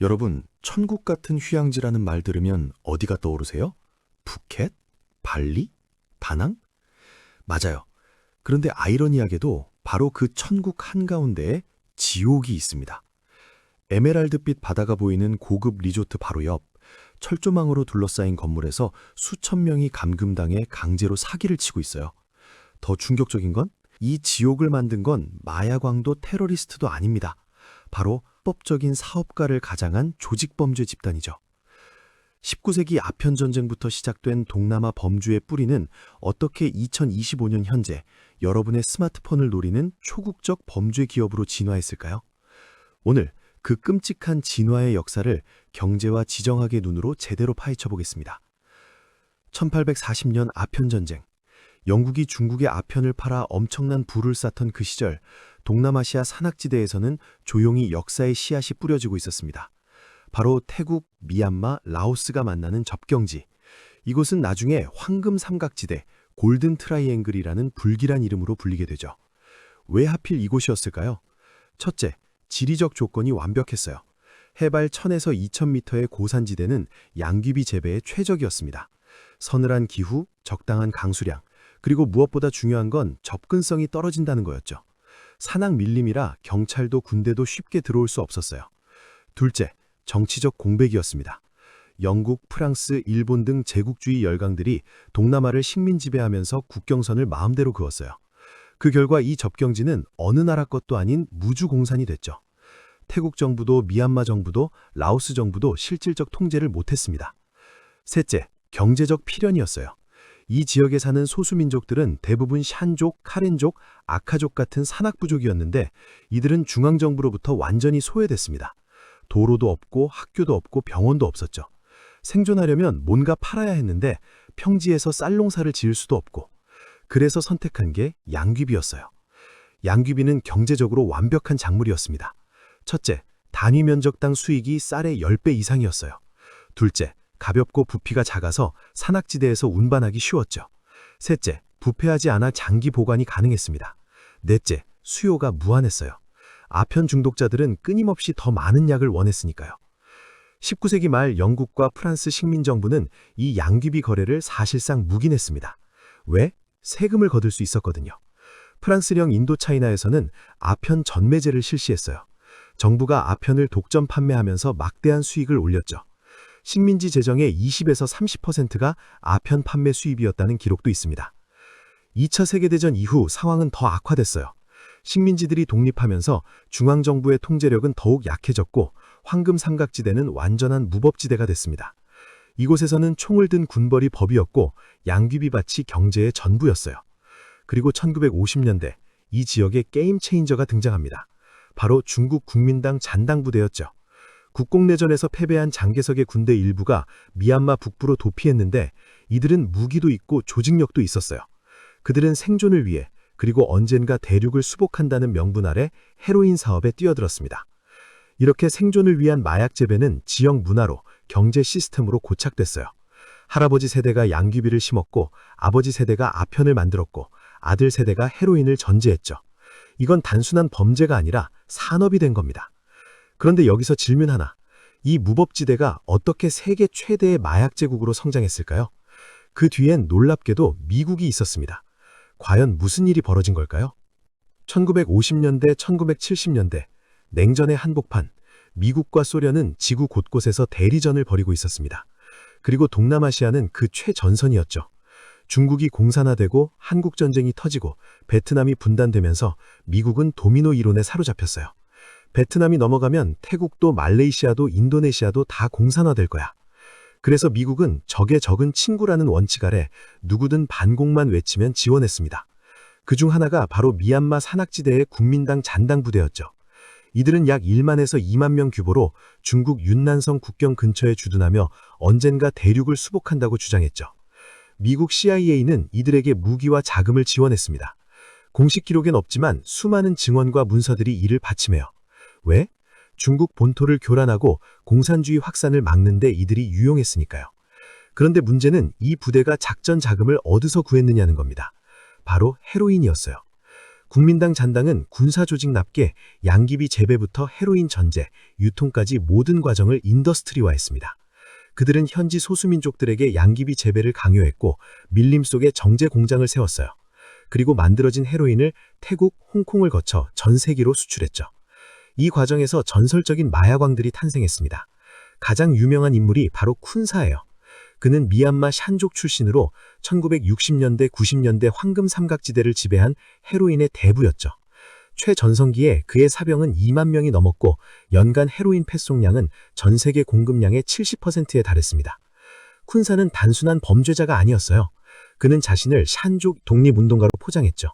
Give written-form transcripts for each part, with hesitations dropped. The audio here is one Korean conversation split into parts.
여러분, 천국 같은 휴양지라는 말 들으면 어디가 떠오르세요? 푸켓? 발리? 다낭? 맞아요. 그런데 아이러니하게도 바로 그 천국 한가운데에 지옥이 있습니다. 에메랄드빛 바다가 보이는 고급 리조트 바로 옆, 철조망으로 둘러싸인 건물에서 수천 명이 감금당해 강제로 사기를 치고 있어요. 더 충격적인 건 이 지옥을 만든 건 마야광도 테러리스트도 아닙니다. 바로 합법적인 사업가를 가장한 조직범죄 집단이죠. 19세기 아편전쟁부터 시작된 동남아 범주의 뿌리는 어떻게 2025년 현재 여러분의 스마트폰을 노리는 초국적 범죄 기업으로 진화했을까요? 오늘 그 끔찍한 진화의 역사를 경제와 지정학의 눈으로 제대로 파헤쳐 보겠습니다. 1840년 아편전쟁. 영국이 중국의 아편을 팔아 엄청난 부를 쌓던 그 시절, 동남아시아 산악지대에서는 조용히 역사의 씨앗이 뿌려지고 있었습니다. 바로 태국, 미얀마, 라오스가 만나는 접경지. 이곳은 나중에 황금 삼각지대, 골든 트라이앵글이라는 불길한 이름으로 불리게 되죠. 왜 하필 이곳이었을까요? 첫째, 지리적 조건이 완벽했어요. 해발 1000에서 2000m의 고산지대는 양귀비 재배에 최적이었습니다. 서늘한 기후, 적당한 강수량, 그리고 무엇보다 중요한 건 접근성이 떨어진다는 거였죠. 산악 밀림이라 경찰도 군대도 쉽게 들어올 수 없었어요. 둘째, 정치적 공백이었습니다. 영국, 프랑스, 일본 등 제국주의 열강들이 동남아를 식민 지배하면서 국경선을 마음대로 그었어요. 그 결과 이 접경지는 어느 나라 것도 아닌 무주공산이 됐죠. 태국 정부도 미얀마 정부도 라오스 정부도 실질적 통제를 못했습니다. 셋째, 경제적 필연이었어요. 이 지역에 사는 소수민족들은 대부분 샨족, 카렌족, 아카족 같은 산악부족이었는데 이들은 중앙정부로부터 완전히 소외됐습니다. 도로도 없고 학교도 없고 병원도 없었죠. 생존하려면 뭔가 팔아야 했는데 평지에서 쌀농사를 지을 수도 없고, 그래서 선택한 게 양귀비였어요. 양귀비는 경제적으로 완벽한 작물이었습니다. 첫째, 단위 면적당 수익이 쌀의 10배 이상이었어요. 둘째, 가볍고 부피가 작아서 산악지대에서 운반하기 쉬웠죠. 셋째, 부패하지 않아 장기 보관이 가능했습니다. 넷째, 수요가 무한했어요. 아편 중독자들은 끊임없이 더 많은 약을 원했으니까요. 19세기 말 영국과 프랑스 식민정부는 이 양귀비 거래를 사실상 묵인했습니다. 왜? 세금을 거둘 수 있었거든요. 프랑스령 인도차이나에서는 아편 전매제를 실시했어요. 정부가 아편을 독점 판매하면서 막대한 수익을 올렸죠. 식민지 재정의 20에서 30%가 아편 판매 수입이었다는 기록도 있습니다. 2차 세계대전 이후 상황은 더 악화됐어요. 식민지들이 독립하면서 중앙정부의 통제력은 더욱 약해졌고 황금 삼각지대는 완전한 무법지대가 됐습니다. 이곳에서는 총을 든 군벌이 법이었고 양귀비밭이 경제의 전부였어요. 그리고 1950년대 이 지역에 게임 체인저가 등장합니다. 바로 중국 국민당 잔당부대였죠. 국공내전에서 패배한 장개석의 군대 일부가 미얀마 북부로 도피했는데 이들은 무기도 있고 조직력도 있었어요. 그들은 생존을 위해 그리고 언젠가 대륙을 수복한다는 명분 아래 헤로인 사업에 뛰어들었습니다. 이렇게 생존을 위한 마약 재배는 지역 문화로, 경제 시스템으로 고착됐어요. 할아버지 세대가 양귀비를 심었고 아버지 세대가 아편을 만들었고 아들 세대가 헤로인을 전제했죠. 이건 단순한 범죄가 아니라 산업이 된 겁니다. 그런데 여기서 질문 하나. 이 무법지대가 어떻게 세계 최대의 마약 제국으로 성장했을까요? 그 뒤엔 놀랍게도 미국이 있었습니다. 과연 무슨 일이 벌어진 걸까요? 1950년대, 1970년대, 냉전의 한복판, 미국과 소련은 지구 곳곳에서 대리전을 벌이고 있었습니다. 그리고 동남아시아는 그 최전선이었죠. 중국이 공산화되고 한국전쟁이 터지고 베트남이 분단되면서 미국은 도미노 이론에 사로잡혔어요. 베트남이 넘어가면 태국도 말레이시아도 인도네시아도 다 공산화될 거야. 그래서 미국은 적의 적은 친구라는 원칙 아래 누구든 반공만 외치면 지원했습니다. 그중 하나가 바로 미얀마 산악지대의 국민당 잔당부대였죠. 이들은 약 1만에서 2만 명 규모로 중국 윤난성 국경 근처에 주둔하며 언젠가 대륙을 수복한다고 주장했죠. 미국 CIA는 이들에게 무기와 자금을 지원했습니다. 공식 기록엔 없지만 수많은 증언과 문서들이 이를 받침해요. 왜? 중국 본토를 교란하고 공산주의 확산을 막는 데 이들이 유용했으니까요. 그런데 문제는 이 부대가 작전 자금을 어디서 구했느냐는 겁니다. 바로 헤로인이었어요. 국민당 잔당은 군사조직 납계, 양귀비 재배부터 헤로인 전제, 유통까지 모든 과정을 인더스트리화했습니다. 그들은 현지 소수민족들에게 양귀비 재배를 강요했고 밀림 속에 정제 공장을 세웠어요. 그리고 만들어진 헤로인을 태국, 홍콩을 거쳐 전 세계로 수출했죠. 이 과정에서 전설적인 마야광들이 탄생했습니다. 가장 유명한 인물이 바로 쿤사예요. 그는 미얀마 샨족 출신으로 1960년대, 90년대 황금 삼각지대를 지배한 헤로인의 대부였죠. 최전성기에 그의 사병은 2만 명이 넘었고 연간 헤로인 패송량은 전 세계 공급량의 70%에 달했습니다. 쿤사는 단순한 범죄자가 아니었어요. 그는 자신을 샨족 독립운동가로 포장했죠.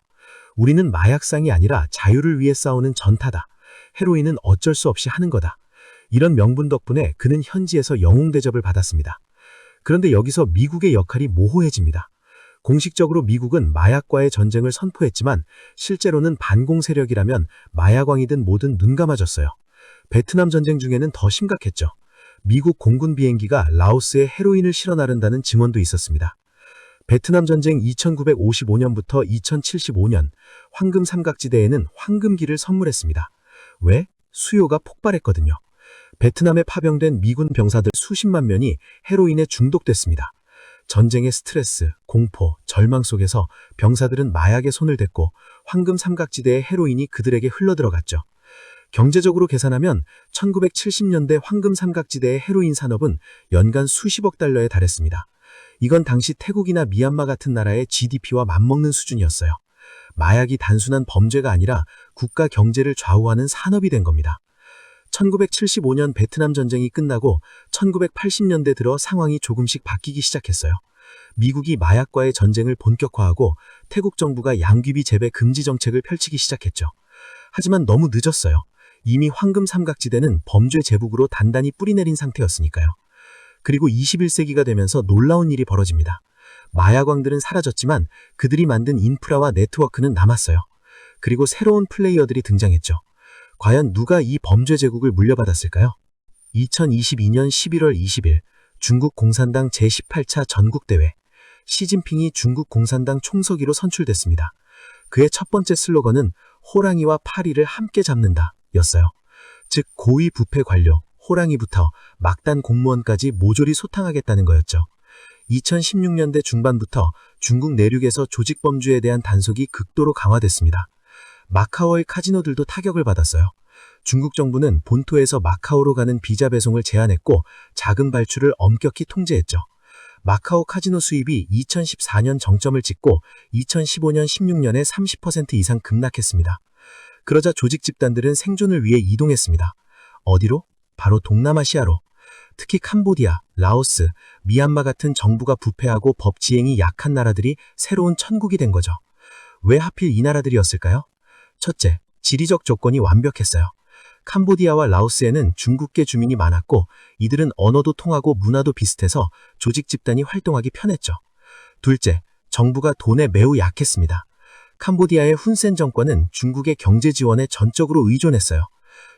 우리는 마약상이 아니라 자유를 위해 싸우는 전타다. 헤로인은 어쩔 수 없이 하는 거다. 이런 명분 덕분에 그는 현지에서 영웅 대접을 받았습니다. 그런데 여기서 미국의 역할이 모호해집니다. 공식적으로 미국은 마약과의 전쟁을 선포했지만 실제로는 반공 세력이라면 마약왕이든 뭐든 눈 감아줬어요. 베트남 전쟁 중에는 더 심각했죠. 미국 공군 비행기가 라오스에 헤로인을 실어 나른다는 증언도 있었습니다. 베트남 전쟁 2955년부터 2075년 황금 삼각지대에는 황금기를 선물했습니다. 왜? 수요가 폭발했거든요. 베트남에 파병된 미군 병사들 수십만 명이 헤로인에 중독됐습니다. 전쟁의 스트레스, 공포, 절망 속에서 병사들은 마약에 손을 댔고 황금 삼각지대의 헤로인이 그들에게 흘러들어갔죠. 경제적으로 계산하면 1970년대 황금 삼각지대의 헤로인 산업은 연간 수십억 달러에 달했습니다. 이건 당시 태국이나 미얀마 같은 나라의 GDP와 맞먹는 수준이었어요. 마약이 단순한 범죄가 아니라 국가 경제를 좌우하는 산업이 된 겁니다. 1975년 베트남 전쟁이 끝나고 1980년대 들어 상황이 조금씩 바뀌기 시작했어요. 미국이 마약과의 전쟁을 본격화하고 태국 정부가 양귀비 재배 금지 정책을 펼치기 시작했죠. 하지만 너무 늦었어요. 이미 황금 삼각지대는 범죄 제국으로 단단히 뿌리내린 상태였으니까요. 그리고 21세기가 되면서 놀라운 일이 벌어집니다. 마약왕들은 사라졌지만 그들이 만든 인프라와 네트워크는 남았어요. 그리고 새로운 플레이어들이 등장했죠. 과연 누가 이 범죄 제국을 물려받았을까요? 2022년 11월 20일 중국 공산당 제18차 전국대회. 시진핑이 중국 공산당 총서기로 선출됐습니다. 그의 첫 번째 슬로건은 호랑이와 파리를 함께 잡는다 였어요. 즉 고위 부패 관료, 호랑이부터 막단 공무원까지 모조리 소탕하겠다는 거였죠. 2016년대 중반부터 중국 내륙에서 조직범주에 대한 단속이 극도로 강화됐습니다. 마카오의 카지노들도 타격을 받았어요. 중국 정부는 본토에서 마카오로 가는 비자 배송을 제한했고 자금 발출을 엄격히 통제했죠. 마카오 카지노 수입이 2014년 정점을 찍고 2015년 16년에 30% 이상 급락했습니다. 그러자 조직 집단들은 생존을 위해 이동했습니다. 어디로? 바로 동남아시아로. 특히 캄보디아, 라오스, 미얀마 같은 정부가 부패하고 법 지행이 약한 나라들이 새로운 천국이 된 거죠. 왜 하필 이 나라들이었을까요? 첫째, 지리적 조건이 완벽했어요. 캄보디아와 라오스에는 중국계 주민이 많았고 이들은 언어도 통하고 문화도 비슷해서 조직 집단이 활동하기 편했죠. 둘째, 정부가 돈에 매우 약했습니다. 캄보디아의 훈센 정권은 중국의 경제 지원에 전적으로 의존했어요.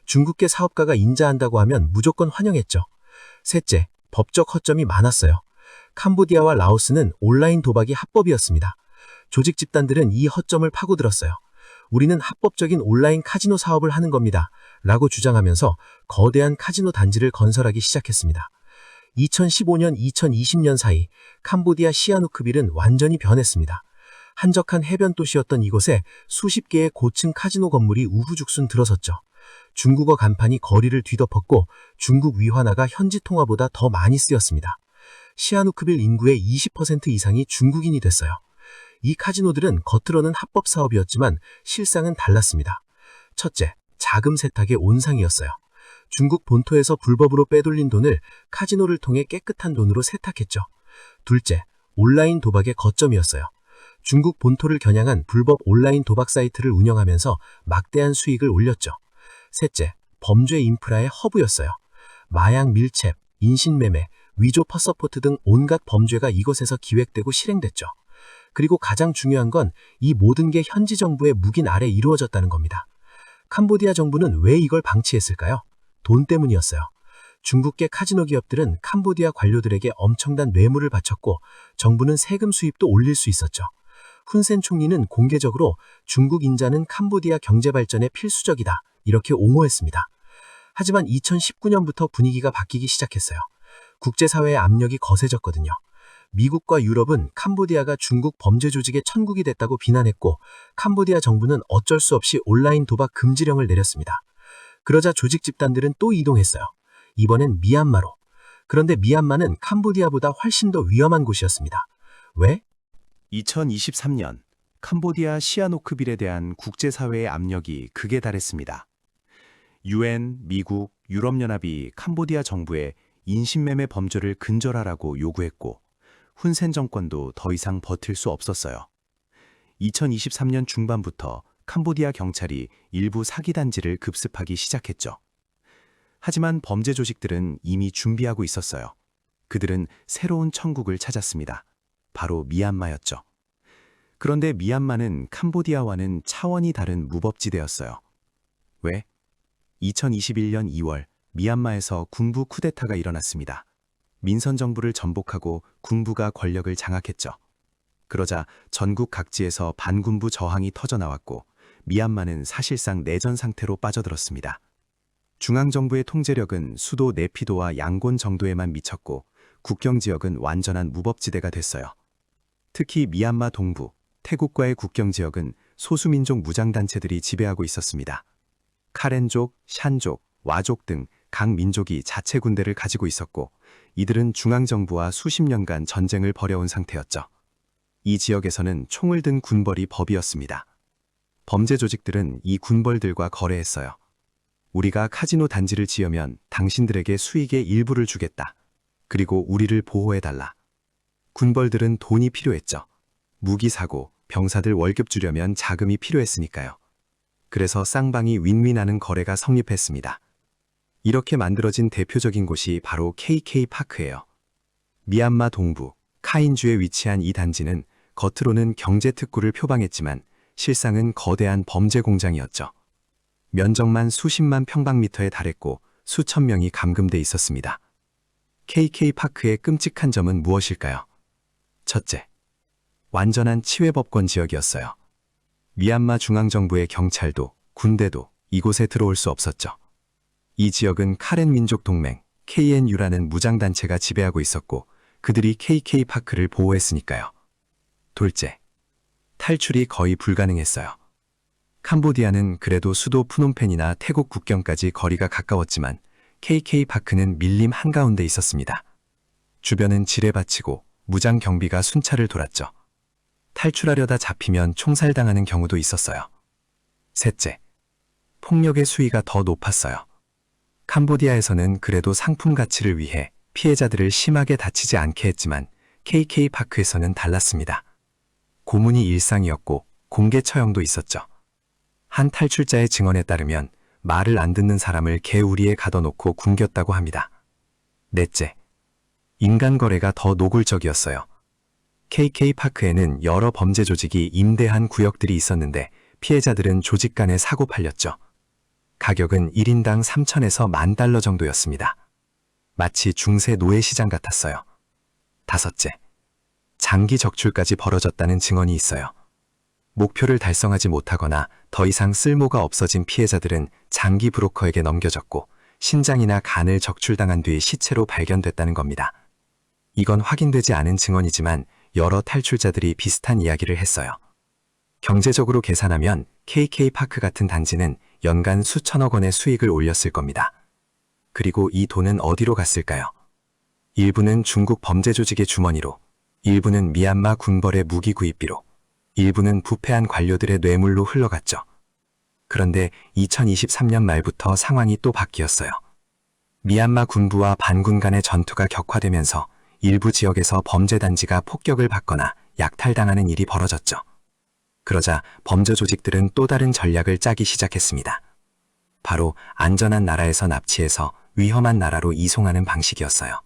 중국계 사업가가 인자한다고 하면 무조건 환영했죠. 셋째, 법적 허점이 많았어요. 캄보디아와 라오스는 온라인 도박이 합법이었습니다. 조직 집단들은 이 허점을 파고들었어요. 우리는 합법적인 온라인 카지노 사업을 하는 겁니다. 라고 주장하면서 거대한 카지노 단지를 건설하기 시작했습니다. 2015년, 2020년 사이 캄보디아 시아누크빌은 완전히 변했습니다. 한적한 해변 도시였던 이곳에 수십 개의 고층 카지노 건물이 우후죽순 들어섰죠. 중국어 간판이 거리를 뒤덮었고 중국 위화화가 현지 통화보다 더 많이 쓰였습니다. 시아누크빌 인구의 20% 이상이 중국인이 됐어요. 이 카지노들은 겉으로는 합법 사업이었지만 실상은 달랐습니다. 첫째, 자금 세탁의 온상이었어요. 중국 본토에서 불법으로 빼돌린 돈을 카지노를 통해 깨끗한 돈으로 세탁했죠. 둘째, 온라인 도박의 거점이었어요. 중국 본토를 겨냥한 불법 온라인 도박 사이트를 운영하면서 막대한 수익을 올렸죠. 셋째, 범죄 인프라의 허브였어요. 마약 밀책, 인신매매, 위조 퍼서포트 등 온갖 범죄가 이곳에서 기획되고 실행됐죠. 그리고 가장 중요한 건 이 모든 게 현지 정부의 묵인 아래 이루어졌다는 겁니다. 캄보디아 정부는 왜 이걸 방치했을까요? 돈 때문이었어요. 중국계 카지노 기업들은 캄보디아 관료들에게 엄청난 뇌물을 바쳤고 정부는 세금 수입도 올릴 수 있었죠. 훈센 총리는 공개적으로 중국 인자는 캄보디아 경제 발전에 필수적이다, 이렇게 옹호했습니다. 하지만 2019년부터 분위기가 바뀌기 시작했어요. 국제사회의 압력이 거세졌거든요. 미국과 유럽은 캄보디아가 중국 범죄 조직의 천국이 됐다고 비난했고, 캄보디아 정부는 어쩔 수 없이 온라인 도박 금지령을 내렸습니다. 그러자 조직 집단들은 또 이동했어요. 이번엔 미얀마로. 그런데 미얀마는 캄보디아보다 훨씬 더 위험한 곳이었습니다. 왜? 2023년 캄보디아 시아노크빌에 대한 국제사회의 압력이 극에 달했습니다. UN, 미국, 유럽연합이 캄보디아 정부에 인신매매 범죄를 근절하라고 요구했고, 훈센 정권도 더 이상 버틸 수 없었어요. 2023년 중반부터 캄보디아 경찰이 일부 사기단지를 급습하기 시작했죠. 하지만 범죄 조직들은 이미 준비하고 있었어요. 그들은 새로운 천국을 찾았습니다. 바로 미얀마였죠. 그런데 미얀마는 캄보디아와는 차원이 다른 무법지대였어요. 왜? 2021년 2월 미얀마에서 군부 쿠데타가 일어났습니다. 민선 정부를 전복하고 군부가 권력을 장악했죠. 그러자 전국 각지에서 반군부 저항이 터져나왔고, 미얀마는 사실상 내전 상태로 빠져들었습니다. 중앙정부의 통제력은 수도 네피도와 양곤 정도에만 미쳤고, 국경 지역은 완전한 무법지대가 됐어요. 특히 미얀마 동부, 태국과의 국경 지역은 소수민족 무장단체들이 지배하고 있었습니다. 카렌족, 샨족, 와족 등 각 민족이 자체 군대를 가지고 있었고, 이들은 중앙정부와 수십 년간 전쟁을 벌여온 상태였죠. 이 지역에서는 총을 든 군벌이 법이었습니다. 범죄 조직들은 이 군벌들과 거래했어요. 우리가 카지노 단지를 지으면 당신들에게 수익의 일부를 주겠다. 그리고 우리를 보호해달라. 군벌들은 돈이 필요했죠. 무기 사고, 병사들 월급 주려면 자금이 필요했으니까요. 그래서 쌍방이 윈윈하는 거래가 성립했습니다. 이렇게 만들어진 대표적인 곳이 바로 KK파크예요. 미얀마 동부, 카인주에 위치한 이 단지는 겉으로는 경제특구를 표방했지만 실상은 거대한 범죄 공장이었죠. 면적만 수십만 평방미터에 달했고 수천 명이 감금돼 있었습니다. KK파크의 끔찍한 점은 무엇일까요? 첫째, 완전한 치외법권 지역이었어요. 미얀마 중앙정부의 경찰도 군대도 이곳에 들어올 수 없었죠. 이 지역은 카렌 민족 동맹 KNU라는 무장단체가 지배하고 있었고, 그들이 KK파크를 보호했으니까요. 둘째, 탈출이 거의 불가능했어요. 캄보디아는 그래도 수도 푸놈펜이나 태국 국경까지 거리가 가까웠지만 KK파크는 밀림 한가운데 있었습니다. 주변은 지뢰밭이고 무장 경비가 순찰을 돌았죠. 탈출하려다 잡히면 총살당하는 경우도 있었어요. 셋째, 폭력의 수위가 더 높았어요. 캄보디아에서는 그래도 상품 가치를 위해 피해자들을 심하게 다치지 않게 했지만 KK파크에서는 달랐습니다. 고문이 일상이었고 공개 처형도 있었죠. 한 탈출자의 증언에 따르면 말을 안 듣는 사람을 개우리에 가둬놓고 굶겼다고 합니다. 넷째, 인간 거래가 더 노골적이었어요. KK파크에는 여러 범죄 조직이 임대한 구역들이 있었는데 피해자들은 조직 간에 사고 팔렸죠. 가격은 1인당 3,000에서 10,000달러 정도였습니다. 마치 중세 노예시장 같았어요. 다섯째, 장기 적출까지 벌어졌다는 증언이 있어요. 목표를 달성하지 못하거나 더 이상 쓸모가 없어진 피해자들은 장기 브로커에게 넘겨졌고, 신장이나 간을 적출당한 뒤 시체로 발견됐다는 겁니다. 이건 확인되지 않은 증언이지만 여러 탈출자들이 비슷한 이야기를 했어요. 경제적으로 계산하면 KK파크 같은 단지는 연간 수천억 원의 수익을 올렸을 겁니다. 그리고 이 돈은 어디로 갔을까요? 일부는 중국 범죄 조직의 주머니로, 일부는 미얀마 군벌의 무기 구입비로, 일부는 부패한 관료들의 뇌물로 흘러갔죠. 그런데 2023년 말부터 상황이 또 바뀌었어요. 미얀마 군부와 반군 간의 전투가 격화되면서 일부 지역에서 범죄 단지가 폭격을 받거나 약탈당하는 일이 벌어졌죠. 그러자 범죄 조직들은 또 다른 전략을 짜기 시작했습니다. 바로 안전한 나라에서 납치해서 위험한 나라로 이송하는 방식이었어요.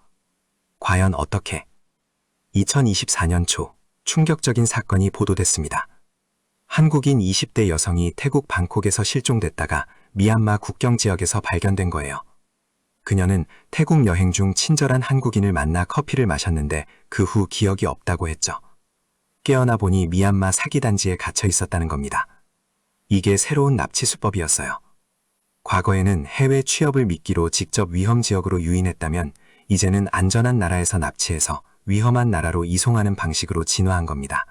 과연 어떻게? 2024년 초 충격적인 사건이 보도됐습니다. 한국인 20대 여성이 태국 방콕에서 실종됐다가 미얀마 국경 지역에서 발견된 거예요. 그녀는 태국 여행 중 친절한 한국인을 만나 커피를 마셨는데 그 후 기억이 없다고 했죠. 깨어나 보니 미얀마 사기단지에 갇혀 있었다는 겁니다. 이게 새로운 납치 수법이었어요. 과거에는 해외 취업을 미끼로 직접 위험 지역으로 유인했다면 이제는 안전한 나라에서 납치해서 위험한 나라로 이송하는 방식으로 진화한 겁니다.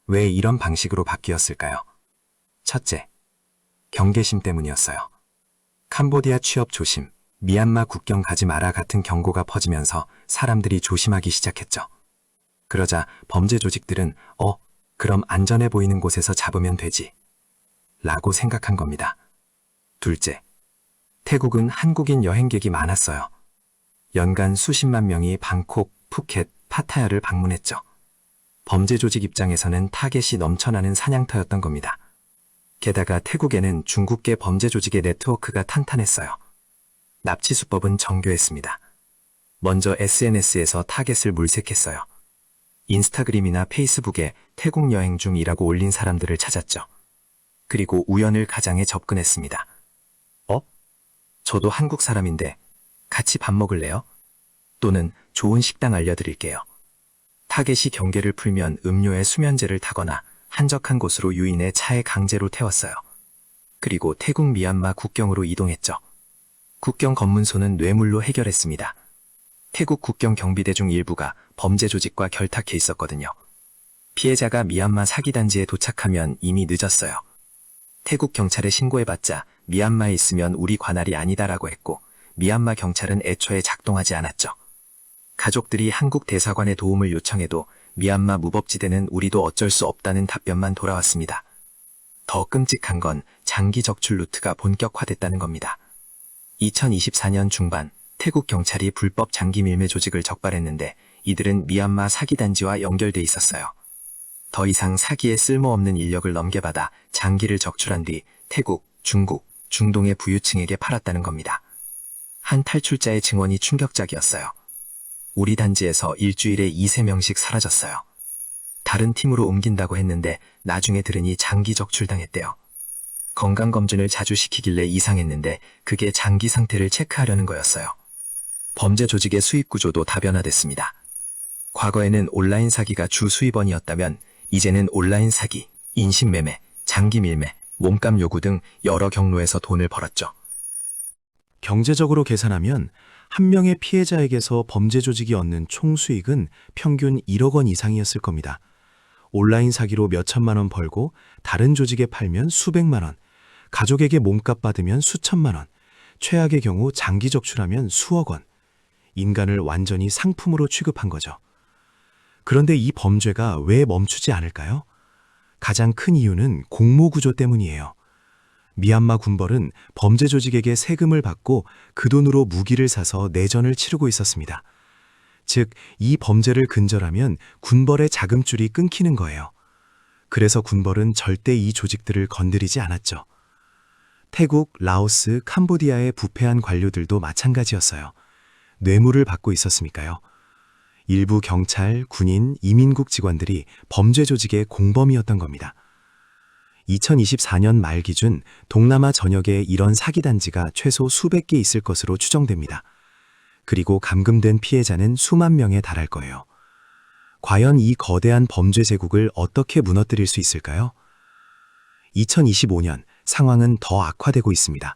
왜 이런 방식으로 바뀌었을까요? 첫째, 경계심 때문이었어요. 캄보디아 취업 조심, 미얀마 국경 가지 마라 같은 경고가 퍼지면서 사람들이 조심하기 시작했죠. 그러자 범죄 조직들은 그럼 안전해 보이는 곳에서 잡으면 되지 라고 생각한 겁니다. 둘째, 태국은 한국인 여행객이 많았어요. 연간 수십만 명이 방콕, 푸켓, 파타야를 방문했죠. 범죄 조직 입장에서는 타겟이 넘쳐나는 사냥터였던 겁니다. 게다가 태국에는 중국계 범죄 조직의 네트워크가 탄탄했어요. 납치 수법은 정교했습니다. 먼저 SNS에서 타겟을 물색했어요. 인스타그램이나 페이스북에 태국 여행 중이라고 올린 사람들을 찾았죠. 그리고 우연을 가장에 접근했습니다. 저도 한국 사람인데 같이 밥 먹을래요? 또는 좋은 식당 알려드릴게요. 타겟이 경계를 풀면 음료에 수면제를 타거나 한적한 곳으로 유인해 차에 강제로 태웠어요. 그리고 태국 미얀마 국경으로 이동했죠. 국경 검문소는 뇌물로 해결했습니다. 태국 국경 경비대 중 일부가 범죄 조직과 결탁해 있었거든요. 피해자가 미얀마 사기단지에 도착하면 이미 늦었어요. 태국 경찰에 신고해봤자 미얀마에 있으면 우리 관할이 아니다라고 했고 미얀마 경찰은 애초에 작동하지 않았죠. 가족들이 한국 대사관에 도움을 요청해도 미얀마 무법지대는 우리도 어쩔 수 없다는 답변만 돌아왔습니다. 더 끔찍한 건 장기 적출 루트가 본격화됐다는 겁니다. 2024년 중반 태국 경찰이 불법 장기 밀매 조직을 적발했는데 이들은 미얀마 사기단지와 연결돼 있었어요. 더 이상 사기에 쓸모없는 인력을 넘겨받아 장기를 적출한 뒤 태국, 중국, 중동의 부유층에게 팔았다는 겁니다. 한 탈출자의 증언이 충격적이었어요. 우리 단지에서 일주일에 2~3명씩 사라졌어요. 다른 팀으로 옮긴다고 했는데 나중에 들으니 장기 적출당했대요. 건강검진을 자주 시키길래 이상했는데 그게 장기 상태를 체크하려는 거였어요. 범죄 조직의 수입 구조도 다변화됐습니다. 과거에는 온라인 사기가 주 수입원이었다면 이제는 온라인 사기, 인신매매, 장기 밀매, 몸값 요구 등 여러 경로에서 돈을 벌었죠. 경제적으로 계산하면 한 명의 피해자에게서 범죄 조직이 얻는 총 수익은 평균 1억 원 이상이었을 겁니다. 온라인 사기로 몇천만 원 벌고 다른 조직에 팔면 수백만 원, 가족에게 몸값 받으면 수천만 원, 최악의 경우 장기 적출하면 수억 원. 인간을 완전히 상품으로 취급한 거죠. 그런데 이 범죄가 왜 멈추지 않을까요? 가장 큰 이유는 공모구조 때문이에요. 미얀마 군벌은 범죄 조직에게 세금을 받고 그 돈으로 무기를 사서 내전을 치르고 있었습니다. 즉, 이 범죄를 근절하면 군벌의 자금줄이 끊기는 거예요. 그래서 군벌은 절대 이 조직들을 건드리지 않았죠. 태국, 라오스, 캄보디아의 부패한 관료들도 마찬가지였어요. 뇌물을 받고 있었으니까요. 일부 경찰, 군인, 이민국 직원들이 범죄 조직의 공범이었던 겁니다. 2024년 말 기준 동남아 전역에 이런 사기단지가 최소 수백 개 있을 것으로 추정됩니다. 그리고 감금된 피해자는 수만 명에 달할 거예요. 과연 이 거대한 범죄 제국을 어떻게 무너뜨릴 수 있을까요? 2025년 상황은 더 악화되고 있습니다.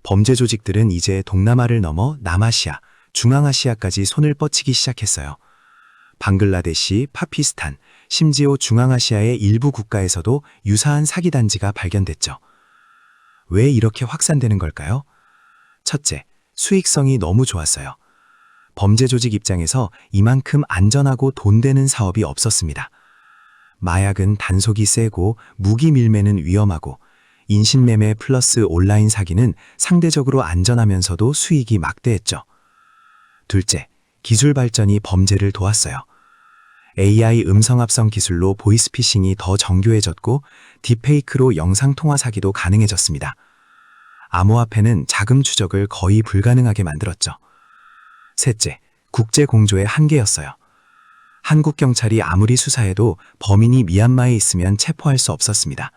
범죄 조직들은 이제 동남아를 넘어 남아시아, 중앙아시아까지 손을 뻗치기 시작했어요. 방글라데시, 파키스탄, 심지어 중앙아시아의 일부 국가에서도 유사한 사기단지가 발견됐죠. 왜 이렇게 확산되는 걸까요? 첫째, 수익성이 너무 좋았어요. 범죄 조직 입장에서 이만큼 안전하고 돈 되는 사업이 없었습니다. 마약은 단속이 세고 무기 밀매는 위험하고 인신매매 플러스 온라인 사기는 상대적으로 안전하면서도 수익이 막대했죠. 둘째, 기술 발전이 범죄를 도왔어요. AI 음성합성 기술로 보이스피싱이 더 정교해졌고 딥페이크로 영상통화 사기도 가능해졌습니다. 암호화폐는 자금 추적을 거의 불가능하게 만들었죠. 셋째, 국제 공조의 한계였어요. 한국 경찰이 아무리 수사해도 범인이 미얀마에 있으면 체포할 수 없었습니다.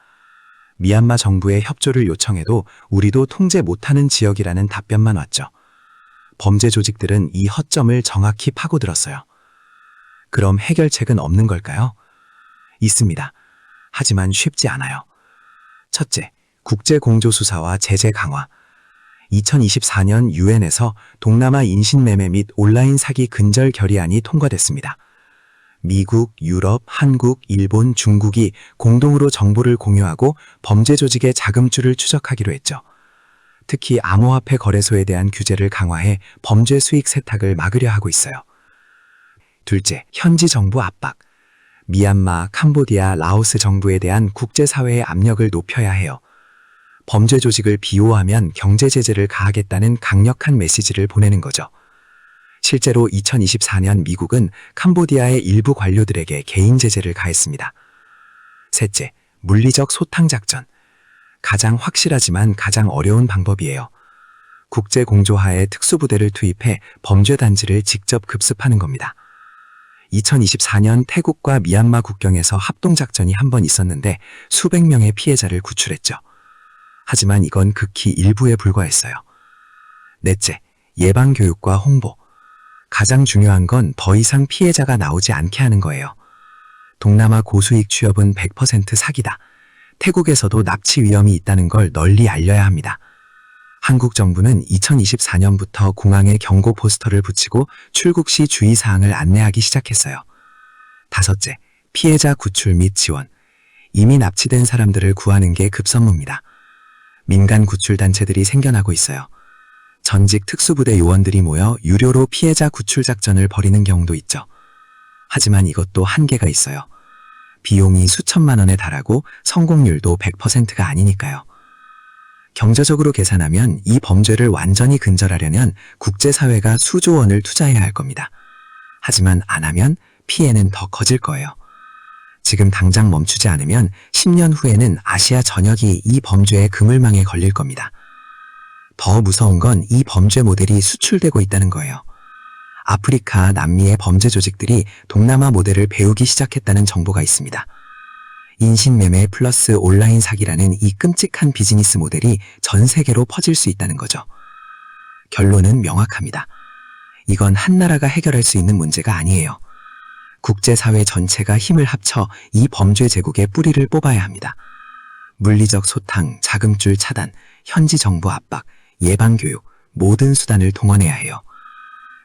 미얀마 정부에 협조를 요청해도 우리도 통제 못하는 지역이라는 답변만 왔죠. 범죄 조직들은 이 허점을 정확히 파고들었어요. 그럼 해결책은 없는 걸까요? 있습니다. 하지만 쉽지 않아요. 첫째, 국제공조수사와 제재 강화. 2024년 유엔에서 동남아 인신매매 및 온라인 사기 근절 결의안이 통과됐습니다. 미국, 유럽, 한국, 일본, 중국이 공동으로 정보를 공유하고 범죄 조직의 자금줄을 추적하기로 했죠. 특히 암호화폐 거래소에 대한 규제를 강화해 범죄 수익 세탁을 막으려 하고 있어요. 둘째, 현지 정부 압박. 미얀마, 캄보디아, 라오스 정부에 대한 국제사회의 압력을 높여야 해요. 범죄 조직을 비호하면 경제 제재를 가하겠다는 강력한 메시지를 보내는 거죠. 실제로 2024년 미국은 캄보디아의 일부 관료들에게 개인 제재를 가했습니다. 셋째, 물리적 소탕 작전. 가장 확실하지만 가장 어려운 방법이에요. 국제 공조하에 특수부대를 투입해 범죄 단지를 직접 급습하는 겁니다. 2024년 태국과 미얀마 국경에서 합동작전이 한 번 있었는데 수백 명의 피해자를 구출했죠. 하지만 이건 극히 일부에 불과했어요. 넷째, 예방교육과 홍보. 가장 중요한 건 더 이상 피해자가 나오지 않게 하는 거예요. 동남아 고수익 취업은 100% 사기다. 태국에서도 납치 위험이 있다는 걸 널리 알려야 합니다. 한국 정부는 2024년부터 공항에 경고 포스터를 붙이고 출국 시 주의사항을 안내하기 시작했어요. 다섯째, 피해자 구출 및 지원. 이미 납치된 사람들을 구하는 게 급선무입니다. 민간 구출 단체들이 생겨나고 있어요. 전직 특수부대 요원들이 모여 유료로 피해자 구출 작전을 벌이는 경우도 있죠. 하지만 이것도 한계가 있어요. 비용이 수천만 원에 달하고 성공률도 100%가 아니니까요. 경제적으로 계산하면 이 범죄를 완전히 근절하려면 국제사회가 수조 원을 투자해야 할 겁니다. 하지만 안 하면 피해는 더 커질 거예요. 지금 당장 멈추지 않으면 10년 후에는 아시아 전역이 이 범죄의 그물망에 걸릴 겁니다. 더 무서운 건 이 범죄 모델이 수출되고 있다는 거예요. 아프리카, 남미의 범죄 조직들이 동남아 모델을 배우기 시작했다는 정보가 있습니다. 인신매매 플러스 온라인 사기라는 이 끔찍한 비즈니스 모델이 전 세계로 퍼질 수 있다는 거죠. 결론은 명확합니다. 이건 한 나라가 해결할 수 있는 문제가 아니에요. 국제사회 전체가 힘을 합쳐 이 범죄 제국의 뿌리를 뽑아야 합니다. 물리적 소탕, 자금줄 차단, 현지 정부 압박, 예방교육, 모든 수단을 동원해야 해요.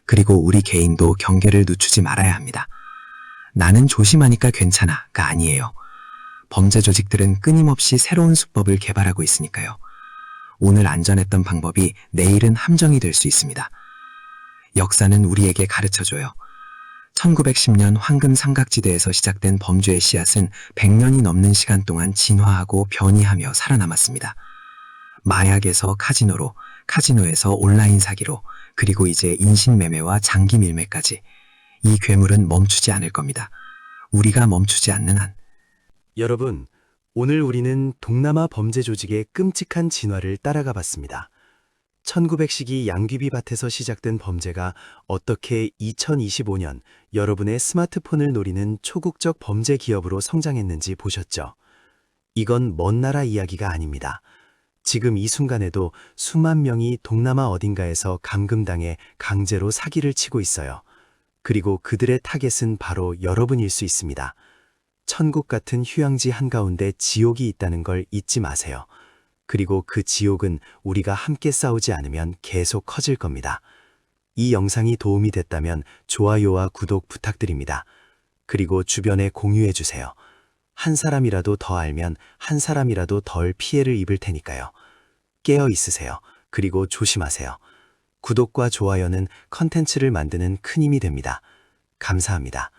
그리고 우리 개인도 경계를 늦추지 말아야 합니다. 나는 조심하니까 괜찮아가 아니에요. 범죄 조직들은 끊임없이 새로운 수법을 개발하고 있으니까요. 오늘 안전했던 방법이 내일은 함정이 될 수 있습니다. 역사는 우리에게 가르쳐줘요. 1910년 황금 삼각지대에서 시작된 범죄의 씨앗은 100년이 넘는 시간 동안 진화하고 변이하며 살아남았습니다. 마약에서 카지노로, 카지노에서 온라인 사기로, 그리고 이제 인신매매와 장기 밀매까지. 이 괴물은 멈추지 않을 겁니다. 우리가 멈추지 않는 한. 여러분, 오늘 우리는 동남아 범죄 조직의 끔찍한 진화를 따라가 봤습니다. 1900시기 양귀비 밭에서 시작된 범죄가 어떻게 2025년 여러분의 스마트폰을 노리는 초국적 범죄 기업으로 성장했는지 보셨죠? 이건 먼 나라 이야기가 아닙니다. 지금 이 순간에도 수만 명이 동남아 어딘가에서 감금당해 강제로 사기를 치고 있어요. 그리고 그들의 타겟은 바로 여러분일 수 있습니다. 천국 같은 휴양지 한가운데 지옥이 있다는 걸 잊지 마세요. 그리고 그 지옥은 우리가 함께 싸우지 않으면 계속 커질 겁니다. 이 영상이 도움이 됐다면 좋아요와 구독 부탁드립니다. 그리고 주변에 공유해주세요. 한 사람이라도 더 알면 한 사람이라도 덜 피해를 입을 테니까요. 깨어 있으세요. 그리고 조심하세요. 구독과 좋아요는 컨텐츠를 만드는 큰 힘이 됩니다. 감사합니다.